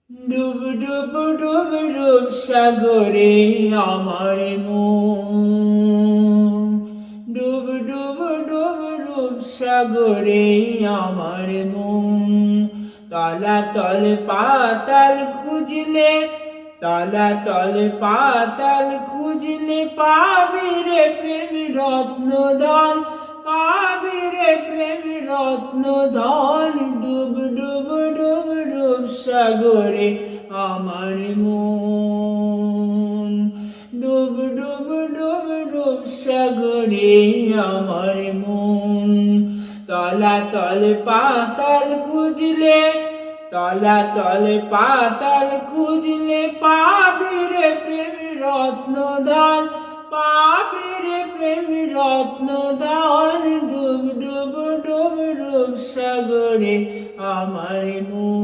ডুব ডুব ডুব ডুব সাগরে আমার মন, ডুব ডুব ডুব ডুব সাগরে আমার মন। তলাতল পাতাল খুঁজলে, তলাতল পাতাল খুঁজলে পাবি রে প্রেম রত্ন ধন, পাবি রে প্রেম রত্ন ধন। ডুব ডুব ডুব ডুব সাগরে আমার মন, ডুব ডুব ডুব ডুব সাগরে আমার মন। তলাতল পাতাল খুঁজলে, তলাতল পাতাল খুঁজলে পাবি রে প্রেম রত্ন ধন, পাবি রে প্রেম রত্ন ধন। ডুব ডুব ডুব ডুব সাগরে আমার মন।